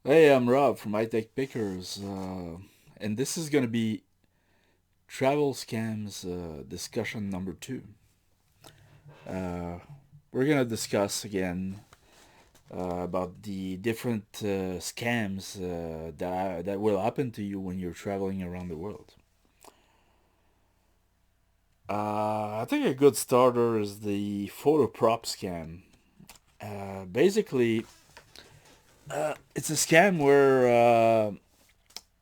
Hey, I'm Rob from iTech Pickers, and this is going to be travel scams discussion number two. Uh, we're going to discuss again about the different scams that will happen to you when you're traveling around the world. I think a good starter is the photo prop scam. Basically, it's a scam where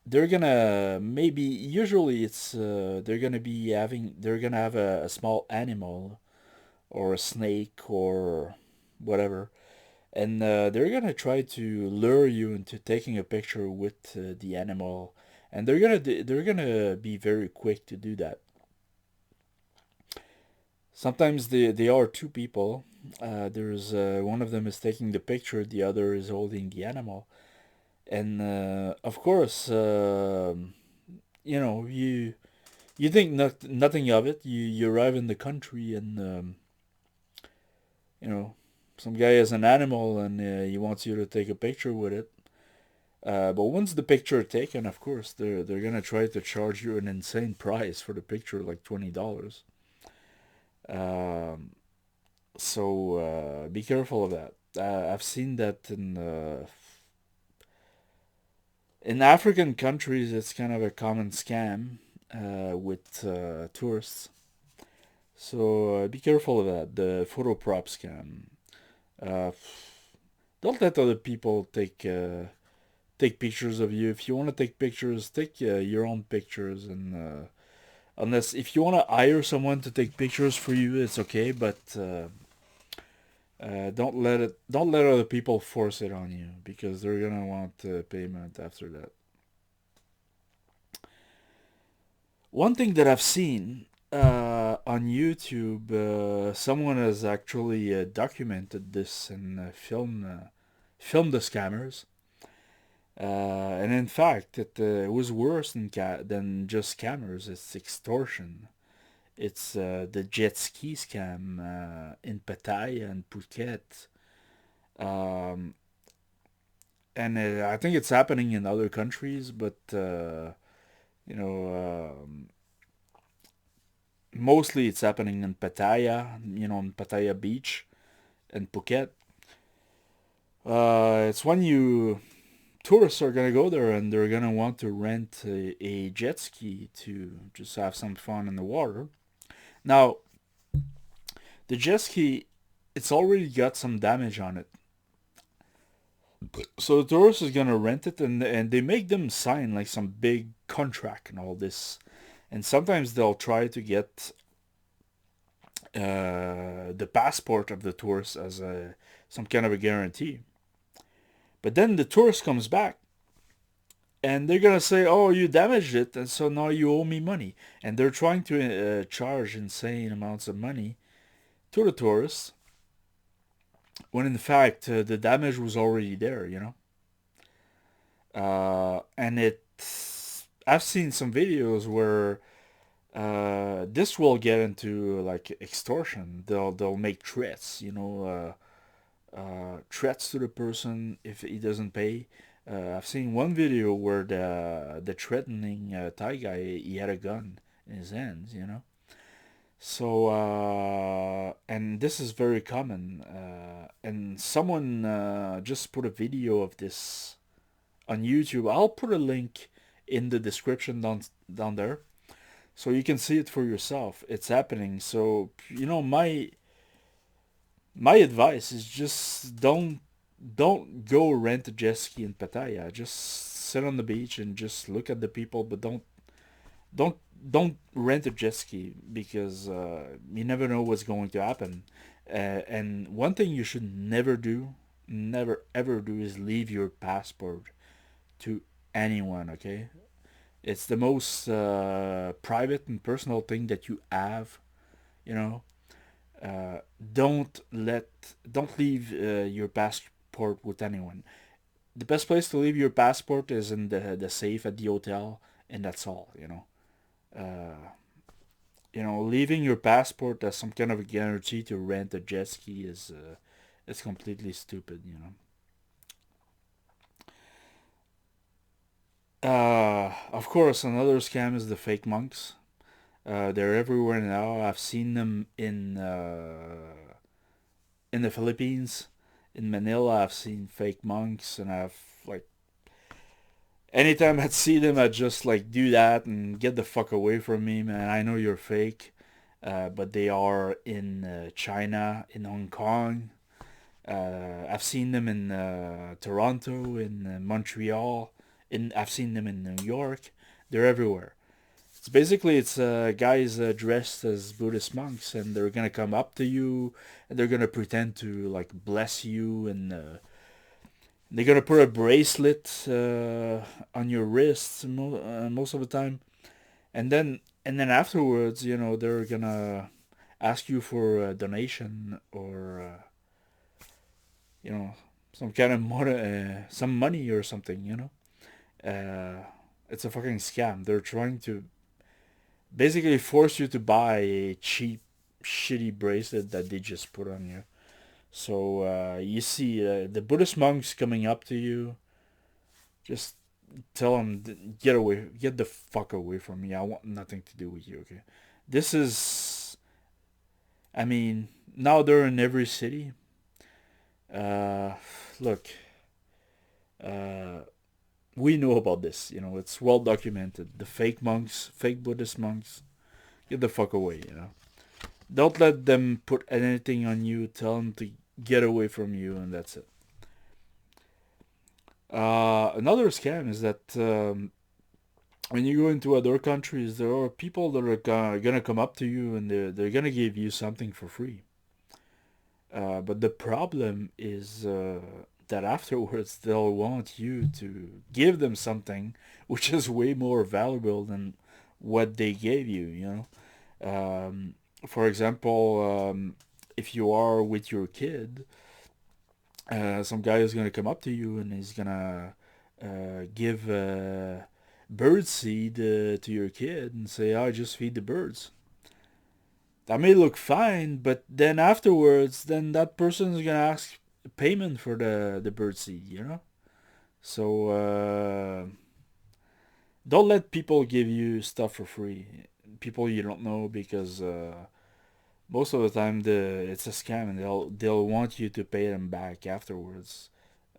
they're gonna maybe usually it's they're gonna have a small animal or a snake or whatever, and they're gonna try to lure you into taking a picture with the animal, and they're gonna be very quick to do that. Sometimes they are two people. There's one of them is taking the picture, the other is holding the animal, and of course, you know you think nothing of it. You arrive in the country and you know some guy has an animal and he wants you to take a picture with it. But once the picture taken, of course they're gonna try to charge you an insane price for the picture, like $20. Um, so be careful of that. I've seen that in African countries. It's kind of a common scam with tourists. So be careful of that. The photo prop scam. Uh, don't let other people take pictures of you. If you want to take pictures, take your own pictures. And unless if you want to hire someone to take pictures for you, it's okay. But don't let other people force it on you because they're gonna want payment after that. One thing that I've seen on YouTube, someone has actually documented this and filmed the scammers. And in fact, it was worse than just scammers. It's extortion. It's the jet ski scam in Pattaya and Phuket. Um, and I think it's happening in other countries, but you know, mostly it's happening in Pattaya. In Pattaya Beach and Phuket. It's when you tourists are gonna go there and they're gonna want to rent a jet ski to just have some fun in the water. Now, the jet ski, it's already got some damage on it, so the tourist is gonna rent it, and they make them sign like some big contract and all this, and sometimes they'll try to get the passport of the tourist as a some kind of a guarantee. But then the tourist comes back and they're gonna say, "Oh, you damaged it, and so now you owe me money." And they're trying to charge insane amounts of money to the tourists, when in fact the damage was already there. And I've seen some videos where this will get into like extortion. They'll make threats, threats to the person if he doesn't pay. I've seen one video where the threatening Thai guy, he had a gun in his hands. So and this is very common. And someone just put a video of this on YouTube. I'll put a link in the description down there, so you can see it for yourself. It's happening. So my advice is just don't go rent a jet ski in Pattaya. Just sit on the beach and just look at the people, but don't don't rent a jet ski because you never know what's going to happen. And one thing you should never do, never ever do, is leave your passport to anyone. Okay, it's the most private and personal thing that you have. You know, uh, don't let don't leave your passport with anyone. The best place to leave your passport is in the safe at the hotel, and that's all. Uh, leaving your passport as some kind of a guarantee to rent a jet ski is completely stupid. Of course, another scam is the fake monks. They're everywhere now. I've seen them in the Philippines, in Manila. I've seen fake monks, and I've like anytime I'd see them, I'd just like do that and get the fuck away from me, man. I know you're fake, but they are in China, in Hong Kong. I've seen them in Toronto, in Montreal. I've seen them in New York. They're everywhere. It's guys dressed as Buddhist monks, and they're gonna come up to you, and they're gonna pretend to like bless you, and they're gonna put a bracelet on your wrist most of the time, and then afterwards, they're gonna ask you for a donation or you know some kind of some money or something. It's a fucking scam. They're trying to basically force you to buy a cheap, shitty bracelet that they just put on you. So you see the Buddhist monks coming up to you, just tell them, get away, get the fuck away from me. I want nothing to do with you. Okay, this is, I mean, now they're in every city. Uh, Look, uh, we know about this. It's well documented. The fake monks, fake Buddhist monks, get the fuck away. Don't let them put anything on you. Tell them to get away from you, and that's it. Another scam is that when you go into other countries, there are people that are gonna come up to you and they're gonna give you something for free. But the problem is that afterwards they'll want you to give them something which is way more valuable than what they gave you. For example, if you are with your kid, some guy is gonna come up to you and he's gonna give bird seed to your kid and say, "Oh, just feed the birds." That may look fine, but then afterwards, then that person is gonna ask payment for the bird seed. So don't let people give you stuff for free. People you don't know, because most of the time it's a scam, and they'll want you to pay them back afterwards,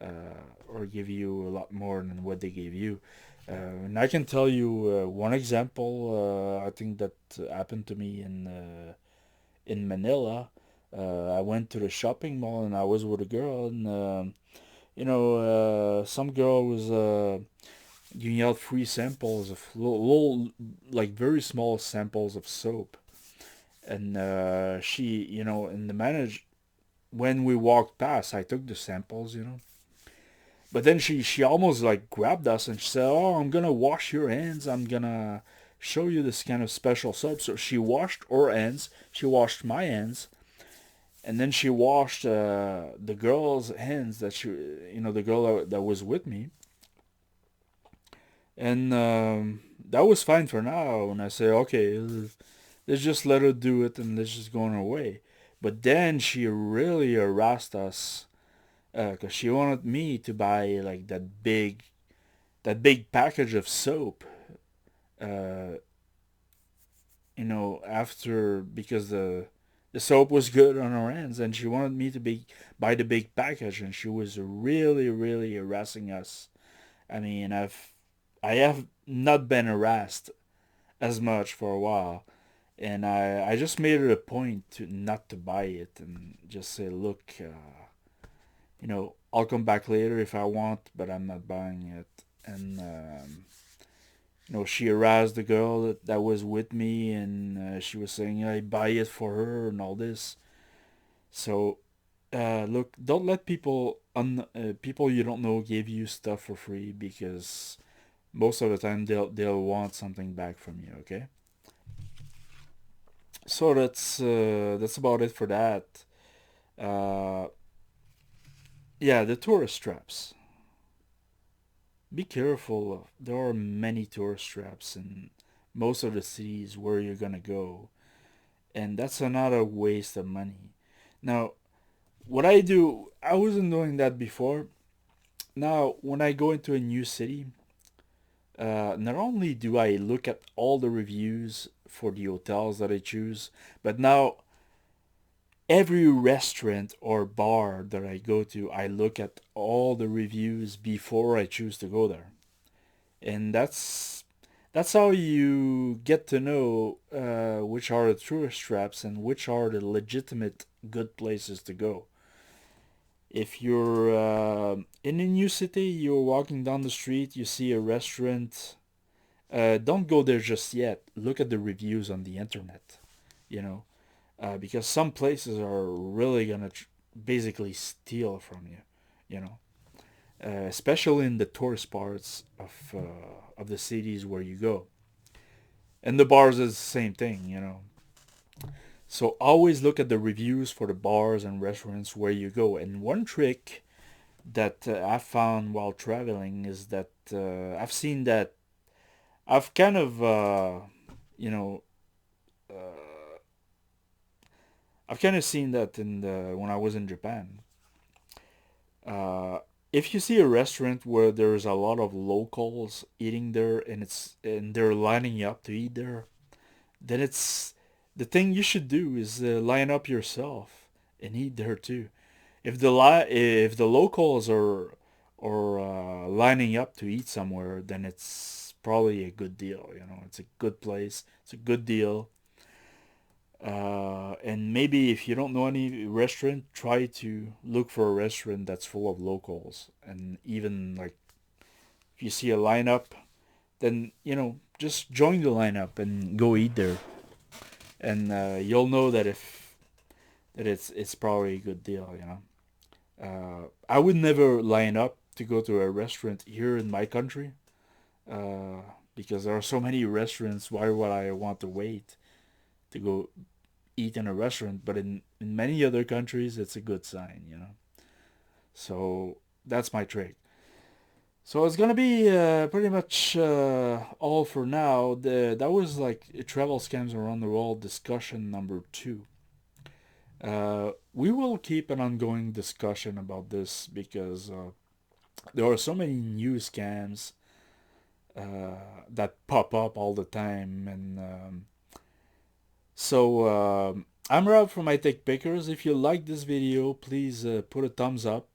or give you a lot more than what they gave you. And I can tell you one example. I think that happened to me in Manila. I went to the shopping mall and I was with a girl, and some girl was giving out free samples of little, like very small samples of soap, and she, in the manage when we walked past, I took the samples. But then she almost like grabbed us and she said, "Oh, I'm gonna wash your hands. I'm gonna show you this kind of special soap." So she washed our hands. She washed my hands, and then she washed the girl's hands the girl that was with me, and that was fine for now. And I say, okay, let's just let her do it and let's just go on our way. But then she really harassed us because she wanted me to buy like that big package of soap. Uh, after, because the soap was good on our hands, and she wanted me to buy the big package, and she was really, really harassing us. I mean, I have not been harassed as much for a while, and I just made it a point to not to buy it and just say, look, I'll come back later if I want, but I'm not buying it. And she harassed the girl that was with me, and she was saying I buy it for her and all this. So look, don't let people you don't know give you stuff for free, because most of the time they'll want something back from you. Okay, so that's about it for that. Uh, yeah, the tourist traps. Be careful. There are many tourist traps in most of the cities where you're gonna go, and that's another waste of money. Now, what I do, I wasn't doing that before. Now, when I go into a new city, not only do I look at all the reviews for the hotels that I choose, but now every restaurant or bar that I go to, I look at all the reviews before I choose to go there. And that's how you get to know which are the tourist traps and which are the legitimate good places to go. If you're in a new city, you're walking down the street, you see a restaurant, don't go there just yet. Look at the reviews on the internet, you know, because some places are really gonna basically steal from you, you know, especially in the tourist parts of the cities where you go. And the bars is the same thing, you know. So always look at the reviews for the bars and restaurants where you go. And one trick that I found while traveling is that I've seen that I've kind of, you know, uh, I've kind of seen that when I was in Japan. Uh, if you see a restaurant where there's a lot of locals eating there and they're lining up to eat there, then it's the thing you should do is line up yourself and eat there too. If the locals are lining up to eat somewhere, then it's probably a good deal. You know, it's a good place. It's a good deal. And maybe if you don't know any restaurant, try to look for a restaurant that's full of locals. And even like if you see a lineup, then just join the lineup and go eat there, and you'll know that if that it's probably a good deal. I would never line up to go to a restaurant here in my country, uh, because there are so many restaurants. Why would I want to wait to go eat in a restaurant? But in many other countries, it's a good sign. So that's my trick. So it's gonna be pretty much all for now. That was like travel scams around the world discussion number 2. We will keep an ongoing discussion about this because there are so many new scams that pop up all the time. And I'm Rob from I Take Pickers. If you like this video, please put a thumbs up.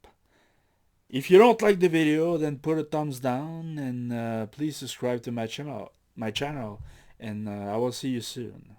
If you don't like the video, then put a thumbs down, and please subscribe to my channel. And I will see you soon.